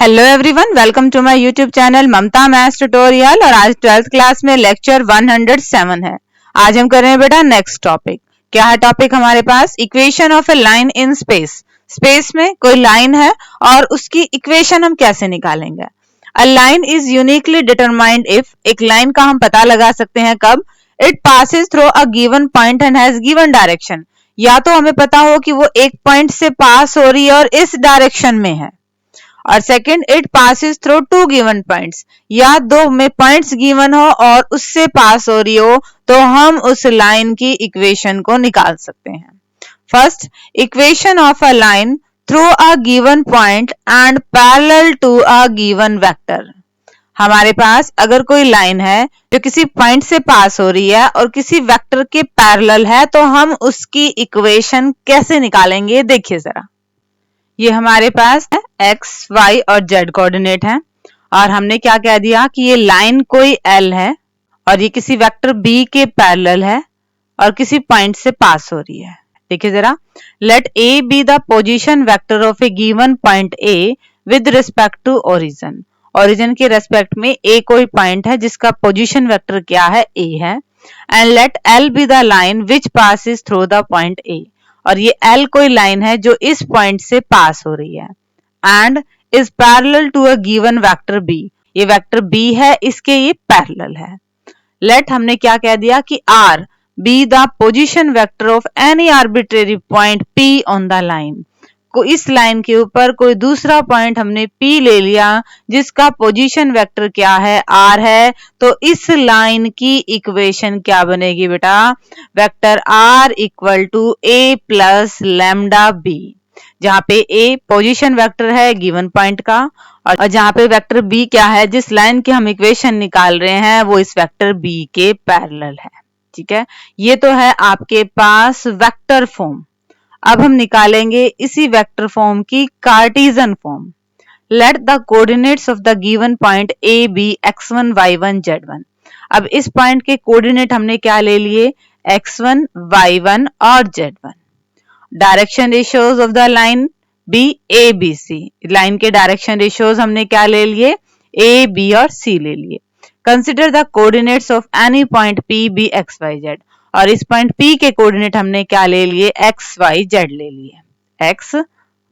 Hello everyone, welcome to my YouTube channel Mamta maths tutorial. और आज 12th class में lecture 107 है। आज हम कर रहे हैं बेटा नेक्स्ट टॉपिक। क्या है टॉपिक हमारे पास? Equation of a line in space. Space में कोई लाइन है और उसकी इक्वेशन हम कैसे निकालेंगे। अ line is uniquely determined if, एक लाइन का हम पता लगा सकते हैं कब? It passes through a given point and has given direction. या तो हमें पता हो कि वो एक पॉइंट से पास हो रही है और इस डायरेक्शन में है, और second it passes through two given points, या दो में पॉइंट्स गिवन हो और उससे पास हो रही हो, तो हम उस लाइन की इक्वेशन को निकाल सकते हैं। First, equation of a line through a given point and parallel to a given vector. हमारे पास अगर कोई लाइन है जो किसी पॉइंट से पास हो रही है और किसी वेक्टर के पैरेलल है, तो हम उसकी इक्वेशन कैसे निकालेंगे देखिए जरा। ये हमारे पास है x, y और z कोऑर्डिनेट है, और हमने क्या कह दिया कि ये लाइन कोई L है और ये किसी वेक्टर B के पैरेलल है और किसी पॉइंट से पास हो रही है। देखिए जरा, let A be the position vector of a given point A with respect to origin. Origin के रेस्पेक्ट में A कोई पॉइंट है जिसका पोजीशन वेक्टर क्या है? A है। And let L be the line which passes through the point A, और ये L कोई लाइन है जो इस पॉइंट से पास हो रही है। And is parallel to a given vector B, ये वेक्टर B है, इसके ये पैरेलल है। लेट हमने क्या कह दिया कि R B the position vector of any arbitrary point P on the line. को इस लाइन के ऊपर कोई दूसरा पॉइंट हमने P ले लिया जिसका पोजीशन वेक्टर क्या है? R है। तो इस लाइन की इक्वेशन क्या बनेगी बेटा? Vector R equal to A plus lambda B, जहां पे A पोजीशन वेक्टर है गिवन पॉइंट का, और जहां पे वेक्टर B क्या है, जिस लाइन की हम इक्वेशन निकाल रहे हैं वो इस वेक्टर B के पैरेलल है। ठीक है, ये तो है आपके पास वेक्टर फॉर्म। अब हम निकालेंगे इसी वेक्टर फॉर्म की Cartesian form. Let the coordinates of the given point A be x1, y1, z1। अब इस पॉइंट के कोऑर्डिनेट हमने क्या ले लिए? x1, y1 और z1। Direction ratios of the line be A B C, लाइन के डायरेक्शन रेशियोज हमने क्या ले लिए? A B और C ले लिए। Consider the coordinates of any point P B x y z, और इस पॉइंट P के कोऑर्डिनेट हमने क्या ले लिए? x y z ले लिए, x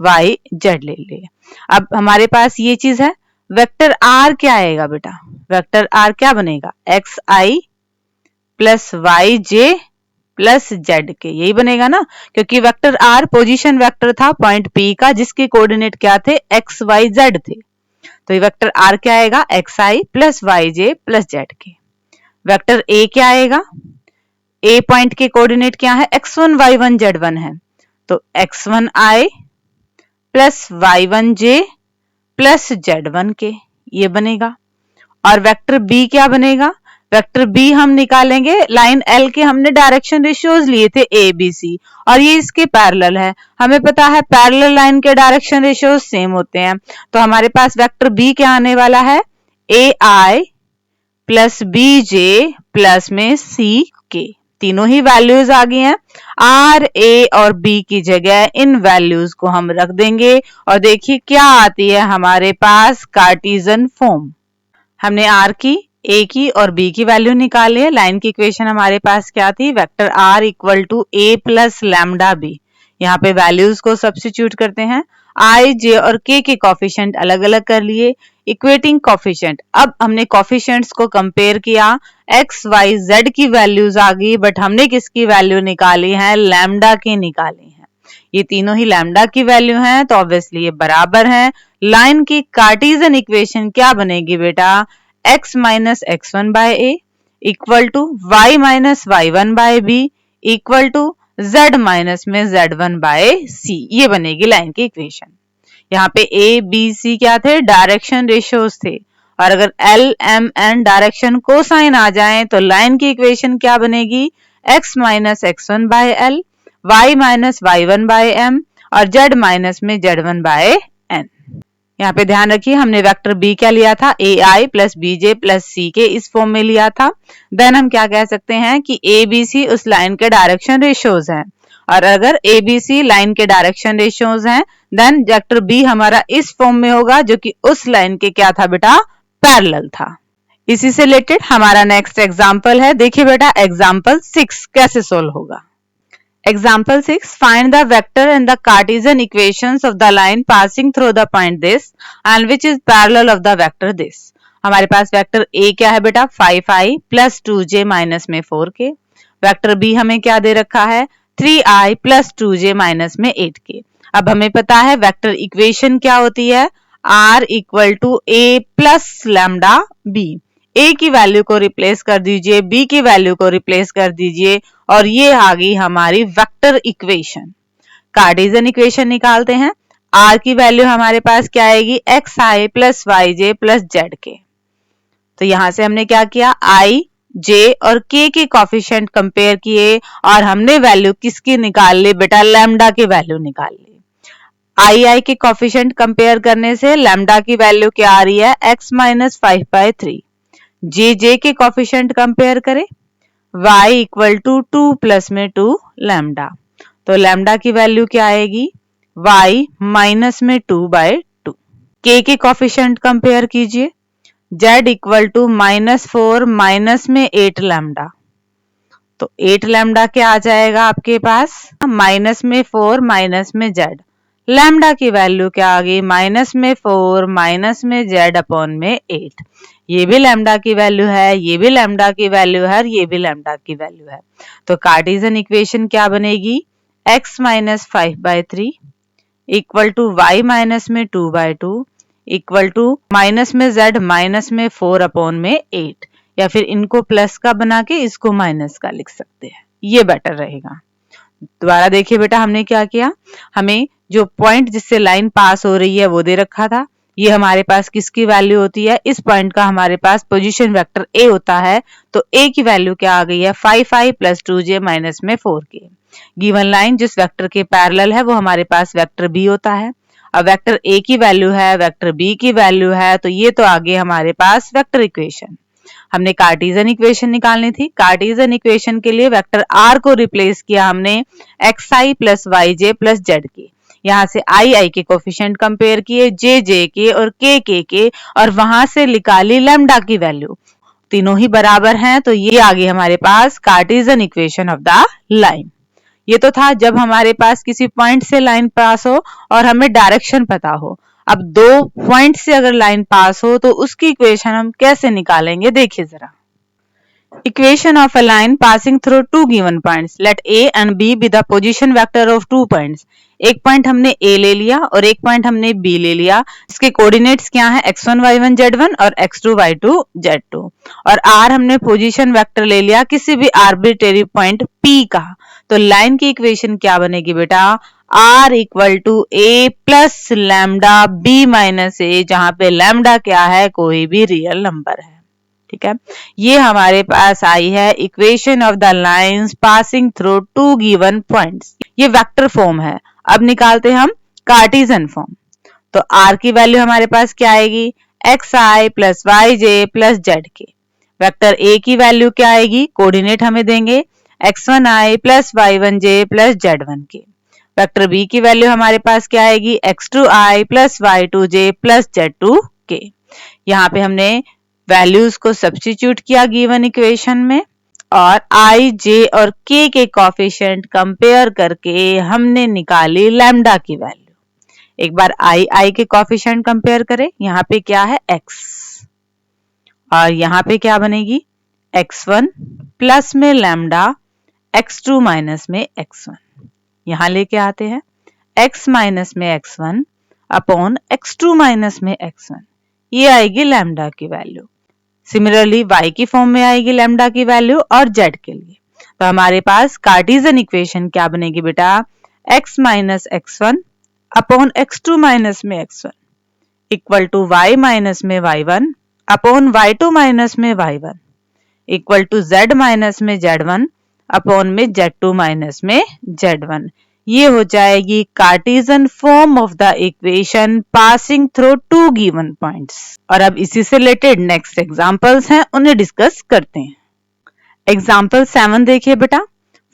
y z ले लिए। अब हमारे पास ये चीज है, वेक्टर R क्या आएगा बेटा? वेक्टर R क्या बनेगा? x i plus y j plus z के, यही बनेगा ना, क्योंकि वेक्टर R पोजीशन वेक्टर था पॉइंट P का जिसके कोऑर्डिनेट क्या थे? x y z थे। तो ये वेक्टर R क्या आएगा? xi plus yj plus z के। वेक्टर A क्या आएगा? A पॉइंट के कोऑर्डिनेट क्या है? x1, y1, z1 है, तो x1i plus y1j plus z1 के, ये बनेगा। और वेक्टर B क्या बनेगा? वेक्टर B हम निकालेंगे, लाइन L के हमने डायरेक्शन रेशियोज लिए थे A B C, और ये इसके पैरेलल है। हमें पता है पैरेलल लाइन के डायरेक्शन रेशियोज सेम होते हैं, तो हमारे पास वेक्टर B क्या आने वाला है? AI प्लस BJ प्लस में C के। तीनों ही वैल्यूज आ गई हैं। R, A और B की जगह इन वैल्यूज को हम रख देंगे, और देखिए क्या आती है हमारे पास? Cartesian form. हमने R की, A की और B की वैल्यू निकाली है। लाइन की इक्वेशन हमारे पास क्या थी? Vector R equal to A plus lambda B। यहाँ पे वैल्यूज को सब्स्टिट्यूट करते हैं। I, J और K के कोफिशिएंट अलग अलग कर लिए, इक्वेटिंग कोफिशिएंट। अब हमने कोफिशिएंट्स को कंपेयर किया, x, y, z की वैल्यूज आ गई, बट हमने किसकी वैल्यू निकाली है? लैम्डा की निकाली है। ये तीनों ही लैम्डा की वैल्यू हैं, तो ऑब्वियसली ये बराबर हैं। लाइन की कार्टेशियन इक्वेशन क्या बनेगी बेटा? x minus x1 by a equal to y minus y1 by b equal to z minus में z1 बाय c, ये बनेगी लाइन की इक्वेशन। यहाँ पे A, B, C क्या थे? डायरेक्शन रेशियोज थे, और अगर L, M, N direction cosine आ जाए तो लाइन की इक्वेशन क्या बनेगी? x minus x1 by L, y minus y1 by M और z माइनस में z1 बाय N। यहाँ पे ध्यान रखिए, हमने वेक्टर B क्या लिया था? AI plus BJ plus C के इस फॉर्म में लिया था। देन हम क्या कह सकते हैं कि A, B, C उस लाइन के डायरेक्शन रेशियोज हैं, और अगर ABC लाइन के डायरेक्शन रेशियोज हैं देन वेक्टर B हमारा इस फॉर्म में होगा जो कि उस लाइन के क्या था बेटा, पैरेलल था। इसी से रिलेटेड हमारा नेक्स्ट एग्जांपल है, देखिए बेटा एग्जांपल 6 कैसे सोल्व होगा। Example 6, find the vector and the Cartesian equations of the line passing through the point this and which is parallel of the vector this. हमारे पास वेक्टर A क्या है बेटा, 5i प्लस 2j माइनस में 4k। Vector B हमें क्या दे रखा है, 3i plus 2j minus में 8k। अब हमें पता है वेक्टर इक्वेशन क्या होती है, R equal to A plus lambda B। A की वैल्यू को रिप्लेस कर दीजिए, B की वैल्यू को रिप्लेस कर दीजिए और ये आ गई हमारी वेक्टर इक्वेशन। कार्टेशियन इक्वेशन निकालते हैं। R की वैल्यू हमारे पास क्या आएगी, xi plus yj plus zk। तो यहां से हमने क्या किया, i, j और k के कोफिशिएंट कंपेयर किए और हमने वैल्यू किसकी निकाल ली बेटा, लैम्डा की वैल्यू निकाल ली। i के कोफिशिएंट कंपेयर करने से लैम्डा की वैल्यू क्या आ रही है, x माइनस 5/3। जे के कोफिशिएंट कंपेयर करें, y इक्वल टू 2 प्लस में 2 लैम्डा। तो लैम्डा की वैल्यू क्या आएगी, y माइनस में 2/2। k के कोफिशिएंट कंपेयर कीजिए, z इक्वल टू -4 माइनस में 8 लैम्डा। तो 8 लैम्डा क्या आ जाएगा आपके पास, माइनस में 4 माइनस में z। लैम्डा की वैल्यू क्या आ गई, माइनस में 4 माइनस में z अपॉन में 8। ये भी लैम्डा की वैल्यू है, ये भी लैम्डा की वैल्यू है और ये भी लैम्डा की वैल्यू है। तो कार्टेशियन इक्वेशन क्या बनेगी, x minus 5/3 equal to y minus में 2/2 इक्वल टू माइनस में z माइनस में 4 अपॉन में 8। या फिर इनको प्लस का बना के इसको माइनस का लिख सकते हैं, ये बेटर रहेगा। दोबारा देखिए बेटा हमने क्या किया, हमें जो पॉइंट जिससे लाइन पास हो रही है वो दे रखा था। ये हमारे पास किसकी वैल्यू होती है, इस पॉइंट का हमारे पास पोजीशन वेक्टर A होता है। तो A की वैल्यू क्या आ गई है, 5i प्लस 2j माइनस में 4k। गिवन लाइन जिस वेक्टर के पैरेलल है वो हमारे पास वेक्टर B होता है। अब वेक्टर A की वैल्यू है, वेक्टर B की वैल्यू है, तो ये तो आगे हमारे पास वेक्टर इक्वेशन। हमने कार्टेशियन इक्वेशन निकालनी थी। कार्टेशियन इक्वेशन के लिए वेक्टर R को रिप्लेस किया हमने xi plus yj plus zk। यहाँ से i के कोफिशिएंट कंपेयर किए, j के और k के और वहां से निकाली लैम्डा की वैल्यू। तीनों ही बराबर हैं तो ये आ गई हमारे पास Cartesian equation of the line. ये तो था जब हमारे पास किसी पॉइंट से लाइन पास हो और हमें डायरेक्शन पता हो। अब दो पॉइंट से अगर लाइन पास हो तो उसकी इक्वेशन हम कैसे निकालेंगे, देखिए जरा। Equation of a line passing through two given points. Let A and B be the position vector of two points. एक पॉइंट हमने A ले लिया और एक पॉइंट हमने B ले लिया। इसके कोऑर्डिनेट्स क्या हैं, x1 y1 z1 और x2 y2 z2। और R हमने पोजीशन वेक्टर ले लिया किसी भी आर्बिट्रेरी पॉइंट P का। तो लाइन की इक्वेशन क्या बनेगी बेटा, R equal to A plus lambda B minus A, जहां पे लैम्डा क्या है, कोई भी रियल नंबर है। ठीक है, ये हमारे पास आई है equation of the lines passing through two given points. ये वेक्टर फॉर्म है। अब निकालते हैं हम कार्टेशियन फॉर्म। तो R की वैल्यू हमारे पास क्या आएगी, xi plus yj plus zk। Vector A की वैल्यू क्या आएगी, कोऑर्डिनेट हमें देंगे x1i plus y1j plus z1k। Vector B की वैल्यू हमारे पास क्या आएगी, x2i plus y2j plus z2k। यहाँ पे हमने वैल्यूज को सब्स्टिट्यूट किया गिवन इक्वेशन में और i, j और k के कोफिशिएंट कंपेयर करके हमने निकाली लैम्डा की वैल्यू। एक बार i के कोफिशिएंट कंपेयर करें, यहाँ पे क्या है x और यहाँ पे क्या बनेगी x1 प्लस में लैम्डा x2 माइनस में x1। यहाँ लेके आते हैं x माइनस में x1 अपॉन x2 माइनस में x1, ये आएगी लैम्डा की वैल्यू। सिमिलरली y की फॉर्म में आएगी लैम्डा की वैल्यू और z के लिए। तो हमारे पास कार्टेशियन इक्वेशन क्या बनेगी बेटा, x minus x1 upon x2 minus में x1 equal to y minus में y1 अपॉन y2 माइनस में y1 equal to z minus में z1 अपॉन में z2 माइनस में z1। ये हो जाएगी Cartesian form of the equation passing through two given points. और अब इसी से रिलेटेड नेक्स्ट एग्जांपल्स हैं, उन्हें डिस्कस करते हैं। एग्जांपल 7 देखिए बेटा,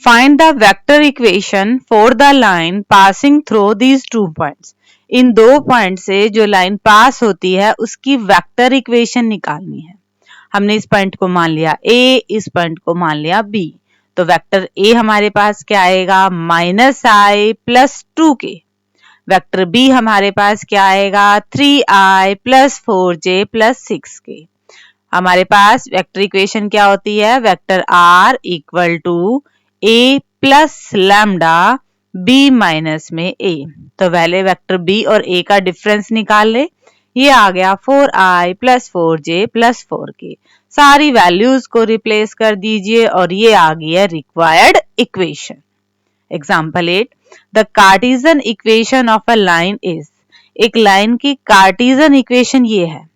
find the vector equation for the line passing through these 2 points. In 2 point से जो लाइन पास होती है उसकी वेक्टर इक्वेशन निकालनी है। हमने इस पॉइंट को मान लिया ए, इस पॉइंट को मान लिया बी, तो वेक्टर ए हमारे पास क्या आएगा -i plus 2k। Vector B हमारे पास क्या आएगा 3i plus 4j plus 6k। हमारे पास वेक्टर इक्वेशन क्या होती है, vector R equal to A plus lambda B minus में ए। तो पहले वेक्टर बी और ए का डिफरेंस निकाल ले। ये आ गया 4i plus 4j plus 4k। सारी वैल्यूज को रिप्लेस कर दीजिए और ये आ गई है required equation. Example 8, the Cartesian equation of a line is. एक लाइन की कार्टेशियन इक्वेशन ये है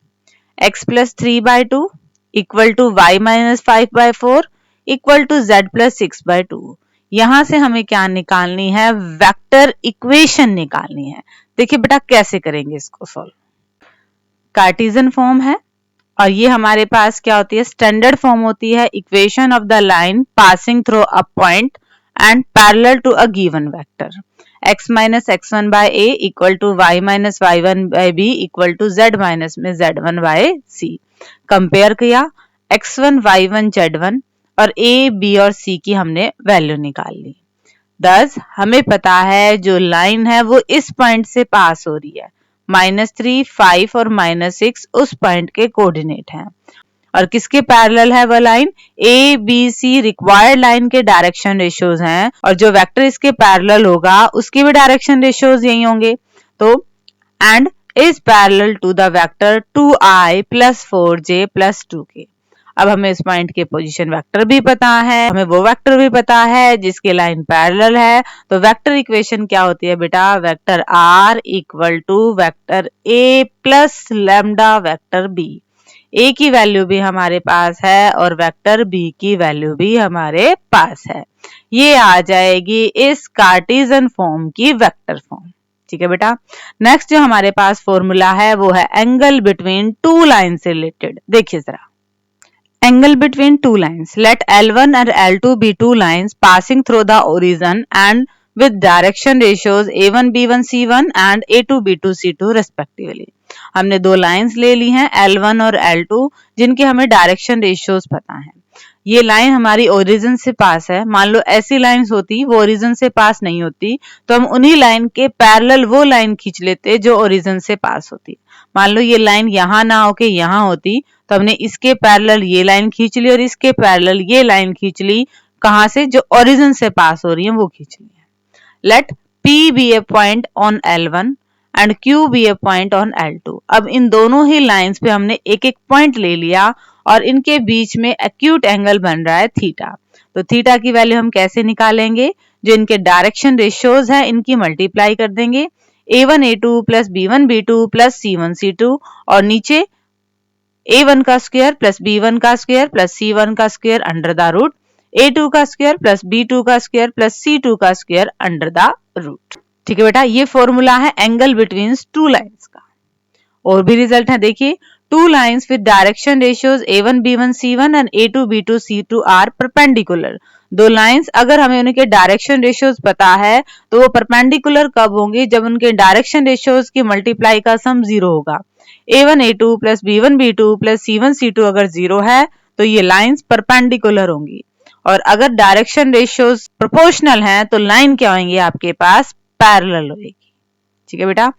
x plus 3/2 equal to y minus 5/4 equal to z plus 6/2। यहां से हमें क्या निकालनी है, वेक्टर इक्वेशन निकालनी है। देखिए बेटा कैसे करेंगे इसको सॉल्व। कार्टेशियन फॉर्म है और ये हमारे पास क्या होती है, स्टैंडर्ड फॉर्म होती है equation of the line passing through a point and parallel to a given vector x minus x1 by a equal to y minus y1 by b equal to z minus में z1 by c। Compare किया x1 y1 z1 और a b और c की हमने value निकाल ली। thus हमें पता है जो लाइन है वो इस पॉइंट से पास हो रही है। -3, 5 और -6 उस पॉइंट के कोऑर्डिनेट हैं और किसके पैरेलल है वह line, A B C required line के डायरेक्शन रेशियोज हैं और जो वेक्टर इसके पैरेलल होगा उसके भी डायरेक्शन रेशियोज यही होंगे। तो and is parallel to the vector 2i plus 4j plus 2k। अब हमें इस पॉइंट के पोजीशन वेक्टर भी पता है, हमें वो वेक्टर भी पता है जिसके लाइन पैरेलल है। तो वेक्टर इक्वेशन क्या होती है बेटा, vector r equal to vector a plus lambda vector b। A की वैल्यू भी हमारे पास है और वेक्टर बी की वैल्यू भी हमारे पास है। ये आ जाएगी इस कार्टेशियन फॉर्म की वेक्टर फॉर्म। ठीक है बेटा। नेक्स्ट जो हमारे पास फॉर्मूला है वो है एंगल बिटवीन टू लाइन से रिलेटेड। देखिए जरा, angle between two lines, let L1 and L2 be two lines passing through the origin and with direction ratios A1 B1 C1 and A2 B2 C2 respectively। हमने दो lines ले ली हैं L1 और L2 जिनके हमें direction ratios पता है। ये लाइन हमारी ओरिजिन से पास है। मान लो ऐसी लाइंस होती वो ओरिजिन से पास नहीं होती तो हम उन्हीं लाइन के पैरेलल वो लाइन खींच लेते जो ओरिजिन से पास होती। मान लो ये लाइन यहाँ ना होके यहाँ होती तो हमने इसके पैरेलल ये लाइन खींच ली और इसके पैरेलल ये लाइन खींच ली। कहां से, जो ओरिजिन से पास हो रही है वो खींच ली है। Let P be a point on L1 and Q be a point on L2। अब इन दोनों ही लाइंस पे हमने एक एक पॉइंट ले लिया और इनके बीच में एक्यूट एंगल बन रहा है थीटा। तो थीटा की वैल्यू हम कैसे निकालेंगे, जो इनके डायरेक्शन रेशियोज है इनकी मल्टीप्लाई कर देंगे। A1 A2 plus B1 B2 plus C1 C2 और नीचे A1 का स्क्वायर प्लस B1 का स्क्वायर प्लस C1 का square under the root A2 का स्क्वायर प्लस B2 का स्क्वायर प्लस C2 का स्क्वायर अंडर द रूट। ठीक है बेटा, ये फॉर्मूला है एंगल बिटवीन टू लाइंस का। और भी रिजल्ट है, देखिए two lines with direction ratios A1 B1 C1 and A2 B2 C2 are perpendicular. दो लाइंस अगर हमें उनके डायरेक्शन रेशियोज पता है तो वो परपेंडिकुलर कब होंगे, जब उनके डायरेक्शन रेशियोज की मल्टीप्लाई का सम 0 होगा। A1 A2 plus B1 B2 plus C1 C2 अगर 0 है तो ये लाइंस परपेंडिकुलर होंगी और अगर डायरेक्शन रेशियोज प्रोपोर्शनल हैं तो लाइन क्या होंगी आपके पास, पैरेलल होगी। ठीक है बेटा।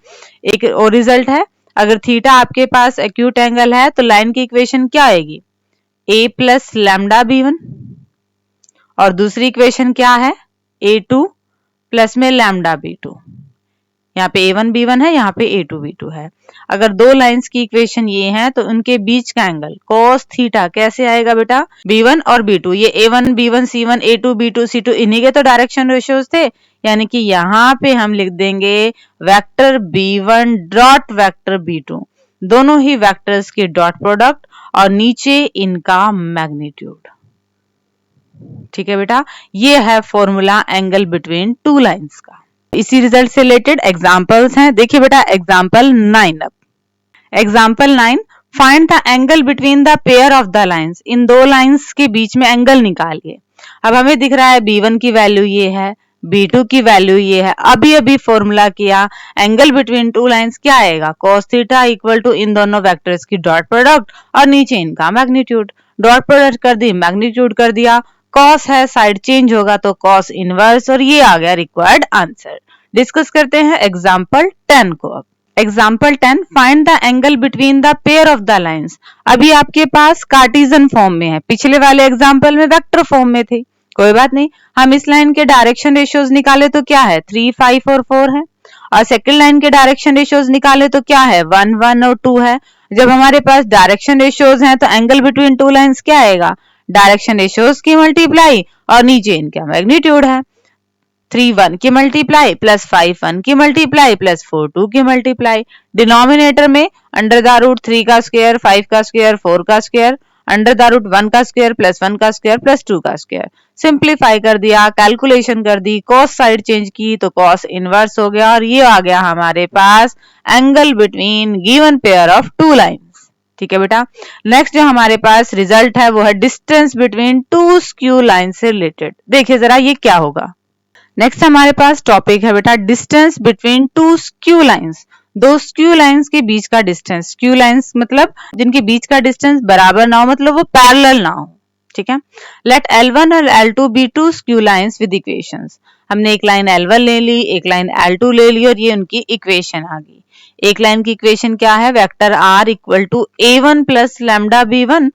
एक और रिजल्ट है, अगर थीटा आपके पास एक्यूट एंगल है तो लाइन की इक्वेशन क्या आएगी, a प्लस लैम्डा B1 और दूसरी इक्वेशन क्या है A2 प्लस में लैम्डा B2। यहाँ पे A1 B1 है, यहाँ पे A2 B2 है। अगर दो लाइंस की इक्वेशन ये है तो उनके बीच का एंगल cos थीटा कैसे आएगा बेटा, B1 और B2, ये A1 B1 C1 A2 B2 C2 इन्हीं के तो डायरेक्शन रेशियोज थे, यानी कि यहाँ पे हम लिख देंगे vector B1 dot vector B2, दोनों ही वेक्टर्स के डॉट प्रोडक्ट और नीचे इनका मैग्नीट्यूड। ठीक है बेटा, ये है formula angle between two lines का। इसी रिजल्ट से रिलेटेड एग्जांपल्स हैं। देखिए बेटा एग्जांपल 9। अब example 9, find the angle between the pair of the lines. इन दो लाइंस के बीच में एंगल निकालिए। अब हमें दिख रहा है B1 की वैल्यू ये है, B2 की वैल्यू ये है। अभी फॉर्मूला किया, एंगल बिटवीन टू लाइंस क्या आएगा, cos थीटा इक्वल टू इन दोनों वेक्टर्स की डॉट प्रोडक्ट और नीचे इनका मैग्नीट्यूड। डॉट प्रोडक्ट कर दी, मैग्नीट्यूड कर दिया, cos है साइड चेंज होगा तो cos इनवर्स, और ये आ गया रिक्वायर्ड आंसर। डिस्कस करते हैं एग्जाम्पल 10 को। अब example 10, find the angle between the pair of the lines. अभी आपके पास कार्टेशियन फॉर्म में है, पिछले वाले एग्जाम्पल में वेक्टर फॉर्म में थे, कोई बात नहीं। हम इस लाइन के डायरेक्शन रेशियोज निकाले तो क्या है, 3, 5 और 4 है, और सेकंड लाइन के डायरेक्शन रेशियोज निकाले तो क्या है, 1, 1 और 2 है। जब हमारे पास डायरेक्शन रेशियोज हैं तो एंगल बिटवीन टू लाइंस क्या आएगा, डायरेक्शन रेशियोज की मल्टीप्लाई और नीचे इनका मैग्नीट्यूड है। 3 1 की मल्टीप्लाई प्लस 5 1 की मल्टीप्लाई प्लस 4 2 की मल्टीप्लाई। डिनोमिनेटर में अंडर द रूट 3 का स्क्वायर, 5 का स्क्वायर, 4 का स्क्वायर, अंडर द रूट 1 का स्क्वायर प्लस 1 का स्क्वायर प्लस 2 का स्क्वायर। सिंप्लीफाई कर दिया, कैलकुलेशन कर दी, cos साइड चेंज की तो cos इनवर्स हो गया, और ये आ गया हमारे पास angle between given pair of two lines. ठीक है बेटा। नेक्स्ट जो हमारे पास रिजल्ट है वो है distance between two skew line से रिलेटेड। देखिए जरा ये क्या होगा। नेक्स्ट हमारे पास टॉपिक है बेटा distance between two skew lines. दो स्क्यू लाइंस के बीच का डिस्टेंस, स्क्यू लाइंस मतलब जिनके बीच का डिस्टेंस बराबर ना हो, मतलब वो पैरेलल ना हो। ठीक है। लेट L1 और L2 be two skew lines with equations. हमने एक लाइन L1 ले ली, एक लाइन L2 ले ली, और ये उनकी इक्वेशन आ गई। एक लाइन की इक्वेशन क्या है, vector R equal to A1 plus lambda B1,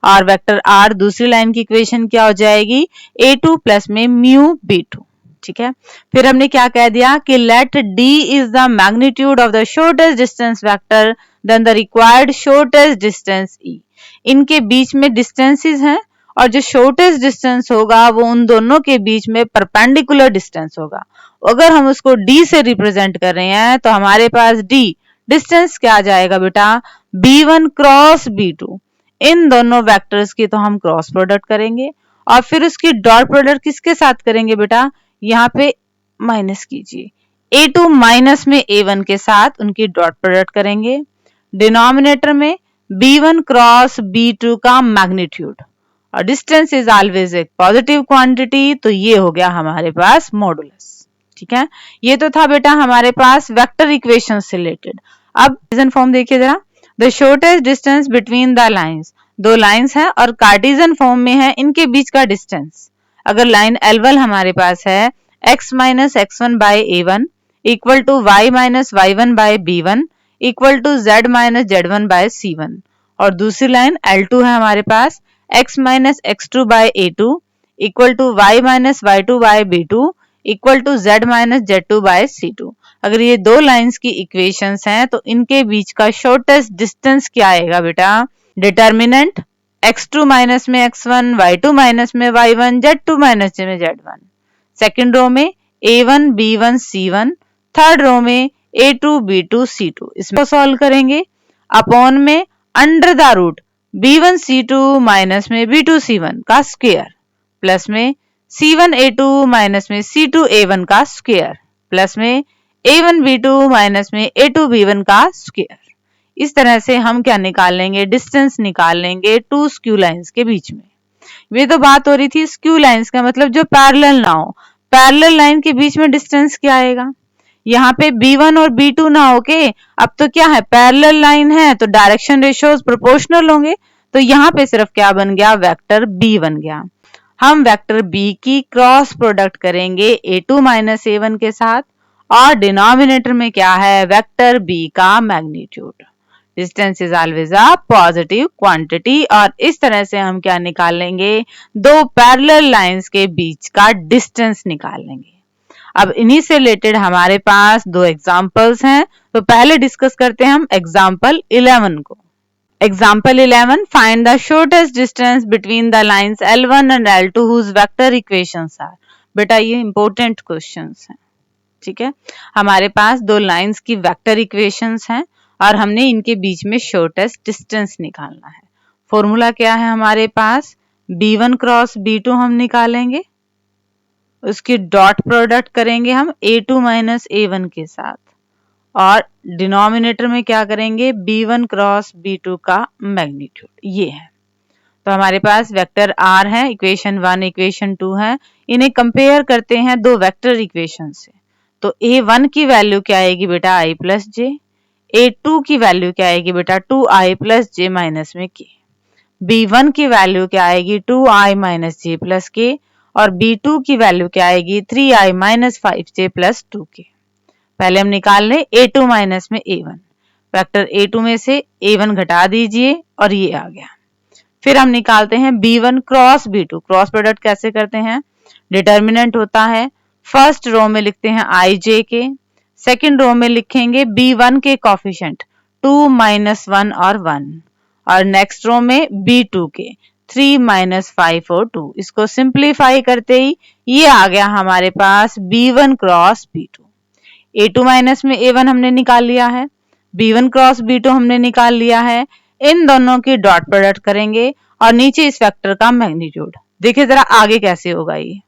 और वेक्टर R दूसरी लाइन की इक्वेशन क्या हो जाएगी, A2 प्लस में म्यू B2। ठीक है। फिर हमने क्या कह दिया कि let D is the magnitude of the shortest distance vector then the required shortest distance E। इनके बीच में डिस्टेंसेस हैं, और जो शॉर्टेस्ट डिस्टेंस होगा वो उन दोनों के बीच में परपेंडिकुलर डिस्टेंस होगा। अगर हम उसको D से रिप्रेजेंट कर रहे हैं तो हमारे पास D डिस्टेंस क्या आ जाएगा बेटा, B1 क्रॉस B2। इन दोनों वेक्टर्स की तो हम क्रॉस प्रोडक्ट करेंगे, और फिर उसकी डॉट प्रोडक्ट किसके साथ करेंगे बेटा, यहाँ पे माइनस कीजिए, A2 माइनस में A1 के साथ उनकी डॉट प्रोडक्ट करेंगे। डिनोमिनेटर में B1 क्रॉस B2 का मैग्नीट्यूड, और डिस्टेंस इज ऑलवेज एक पॉजिटिव क्वांटिटी, तो ये हो गया हमारे पास मॉडुलस। ठीक है। ये तो था बेटा हमारे पास वेक्टर इक्वेशन से रिलेटेड। अब कार्टेशियन फॉर्म देखिए जरा। The shortest distance between the lines, दो लाइंस है और कार्टेशियन फॉर्म में है, इनके बीच का डिस्टेंस अगर लाइन L1 हमारे पास है x minus x1 by A1 equal to y minus y1 by B1 equal to z minus z1 by C1, और दूसरी लाइन L2 है हमारे पास x minus x2 by A2 equal to y minus y2 by B2 equal to z minus z2 by C2। अगर ये दो lines की equations हैं तो इनके बीच का शॉर्टेस्ट डिस्टेंस क्या आएगा बेटा, डिटर्मिनेंट x2 माइनस में x1, y2 माइनस में y1, z2 माइनस में z1। सेकंड रो में a1 b1 c1, third row में a2 b2 c2। इसमें सॉल्व करेंगे अपॉन में under the root b1 c2 minus में b2 c1 का स्क्वायर प्लस में c1 a2 माइनस में c2 a1 का स्क्वायर प्लस में a1 b2 माइनस में a2 b1 का स्क्वायर। इस तरह से हम क्या निकाल लेंगे, डिस्टेंस निकाल लेंगे टू स्क्यू लाइंस के बीच में। ये तो बात हो रही थी स्क्यू लाइंस का मतलब जो पैरेलल ना हो। पैरेलल लाइन के बीच में डिस्टेंस क्या आएगा, यहाँ पे B1 और B2 ना होके अब तो क्या है, पैरेलल लाइन है तो डायरेक्शन रेशियोज प्रोपोर्शनल होंगे, तो यहाँ पे सिर्फ क्या बन गया, वेक्टर B बन गया। हम वेक्टर B की क्रॉस प्रोडक्ट करेंगे A2 माइनस A1 के साथ, और डिनोमिनेटर में क्या है, वेक्टर B का magnitude. Distance is always a positive quantity, और इस तरह से हम क्या निकाल लेंगे, दो पैरेलल लाइंस के बीच का डिस्टेंस निकाल लेंगे। अब इन्हीं से रिलेटेड हमारे पास दो एग्जांपल्स हैं, तो पहले डिस्कस करते हैं हम एग्जांपल 11 को। Example 11, find the shortest distance between the lines L1 and L2 whose vector equations are. बेटा ये इंपॉर्टेंट क्वेश्चंस हैं। ठीक है। हमारे पास दो लाइंस की वेक्टर इक्वेशंस हैं और हमने इनके बीच में शॉर्टेस्ट डिस्टेंस निकालना है। फॉर्मूला क्या है हमारे पास, B1 क्रॉस B2 हम निकालेंगे, उसकी डॉट प्रोडक्ट करेंगे हम A2 माइनस A1 के साथ, और डिनोमिनेटर में क्या करेंगे, B1 क्रॉस B2 का मैग्नीट्यूड ये है। तो हमारे पास वेक्टर आर है, इक्वेशन 1 इक्वेशन 2 है, इन्हें कंपेयर करते हैं दो वेक्टर इक्वेशन से। तो a1 की वैल्यू क्या आएगी बेटा i प्लस जे, a2 की वैल्यू क्या आएगी बेटा 2i प्लस जे माइनस में k, b1 की वैल्यू क्या आएगी 2i माइनस जे प्लस k, और b2 की वैल्यू क्या आएगी 3i minus 5j plus 2k। पहले हम निकाल लें a2 माइनस में a1, वेक्टर a2 में से a1 घटा दीजिए और ये आ गया। फिर हम निकालते हैं b1 cross b2, cross product कैसे करते हैं, डिटर्मिनेंट होता है फर्स्ट रो में लिखते हैं i j के, सेकंड रो में लिखेंगे b1 के कोफिशिएंट 2 माइनस 1 और 1, और नेक्स्ट रो में b2 के 3 माइनस 5 और 2। इसको सिंप्लीफाई करते ही ये आ गया हमारे पास b1 cross b2। a2 minus में a1 हमने निकाल लिया है, b1 क्रॉस b2 हमने निकाल लिया है, इन दोनों की डॉट प्रोडक्ट करेंगे और नीचे इस वेक्टर का मैग्नीट्यूड। देखिए जरा आगे कैसे होगा ये।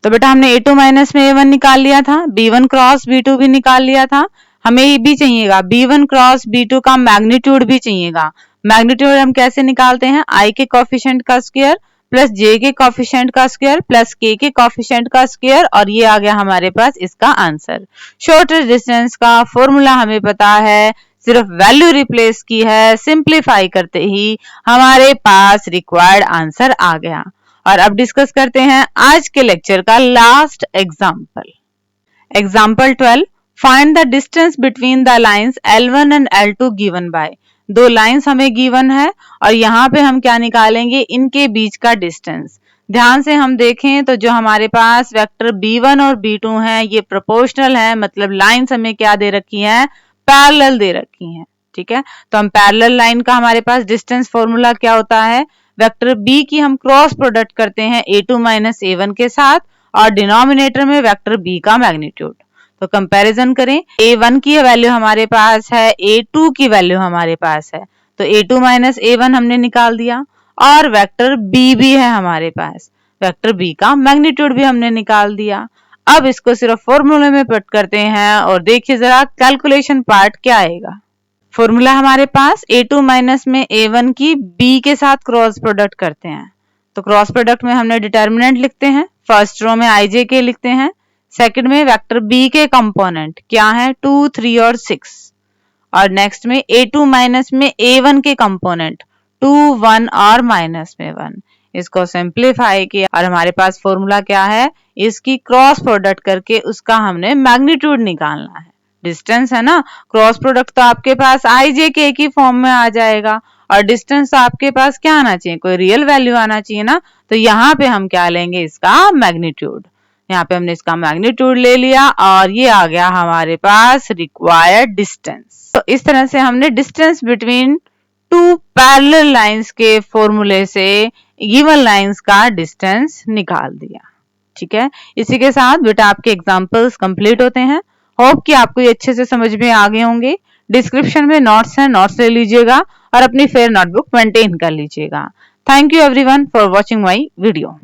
तो बेटा हमने a2 माइनस में a1 निकाल लिया था, b1 क्रॉस b2 भी निकाल लिया था, हमें ये भी चाहिएगा b1 क्रॉस b2 का मैग्नीट्यूड भी चाहिएगा। मैग्नीट्यूड हम कैसे निकालते हैं, i के कोफिशिएंट का स्क्वायर प्लस j के कोफिशिएंट का स्क्वायर प्लस k के कोफिशिएंट का स्क्वायर, और ये आ गया हमारे पास इसका आंसर। शॉर्टेस्ट डिस्टेंस का फॉर्मूला हमें पता है, सिर्फ वैल्यू रिप्लेस की है, सिंप्लीफाई करते ही हमारे पास रिक्वायर्ड आंसर आ गया। और अब डिस्कस करते हैं आज के लेक्चर का last example. Example 12, find the distance between the lines L1 and L2 given by. दो लाइंस हमें गिवन है और यहाँ पे हम क्या निकालेंगे, इनके बीच का डिस्टेंस। ध्यान से हम देखें तो जो हमारे पास वेक्टर b1 और b2 हैं ये प्रोपोर्शनल है, मतलब लाइंस हमें क्या दे रखी हैं, पैरेलल दे रखी हैं। ठीक है, तो हम पैरेलल लाइन का हमारे पास डिस्टेंस फॉर्मूला क्या होता है, वेक्टर b की हम क्रॉस प्रोडक्ट करते हैं a2 माइनस a1 के साथ और डिनोमिनेटर में वेक्टर b का मैग्नीट्यूड। तो कंपैरिजन करें, a1 की वैल्यू हमारे पास है, a2 की वैल्यू हमारे पास है, तो a2 माइनस a1 हमने निकाल दिया और वेक्टर b भी है हमारे पास, वेक्टर b का मैग्नीट्यूड भी हमने निकाल दिया। अब इसको सिर्फ फॉर्मूले में पुट करते हैं और देखिए जरा कैलकुलेशन पार्ट क्या आएगा। फॉर्मूला हमारे पास a2 माइनस में a1 की b के साथ क्रॉस प्रोडक्ट करते हैं। तो क्रॉस प्रोडक्ट में हमने डिटर्मिनेंट लिखते हैं, फर्स्ट रो में i j k लिखते हैं, सेकंड में वेक्टर b के कंपोनेंट क्या है 2, 3 और 6, और नेक्स्ट में a2 माइनस में a1 के कंपोनेंट 2, 1 और माइनस में 1। इसको सिंप्लीफाई किया और हमारे पास फॉर्मूला क्या है, इसकी क्रॉस प्रोडक्ट करके उसका हमने मैग्नीट्यूड निकालना है। डिस्टेंस है ना, क्रॉस प्रोडक्ट तो आपके पास i j k की फॉर्म में आ जाएगा और डिस्टेंस तो आपके पास क्या आना चाहिए, कोई रियल वैल्यू आना चाहिए ना। तो यहाँ पे हम क्या लेंगे, इसका मैग्नीट्यूड। यहाँ पे हमने इसका मैग्नीट्यूड ले लिया और ये आ गया हमारे पास रिक्वायर्ड डिस्टेंस। तो इस तरह से हमने distance between two parallel lines के फॉर्मूले से गिवन लाइंस का डिस्टेंस निकाल दिया। ठीक है, इसी के साथ बेटा आपके एग्जांपल्स कंप्लीट होते हैं। होप कि आपको ये अच्छे से समझ में आ गए होंगे। डिस्क्रिप्शन में नोट्स हैं, नोट्स ले लीजिएगा और अपनी फेयर नोटबुक मेंटेन कर लीजिएगा। Thank you everyone for watching my video.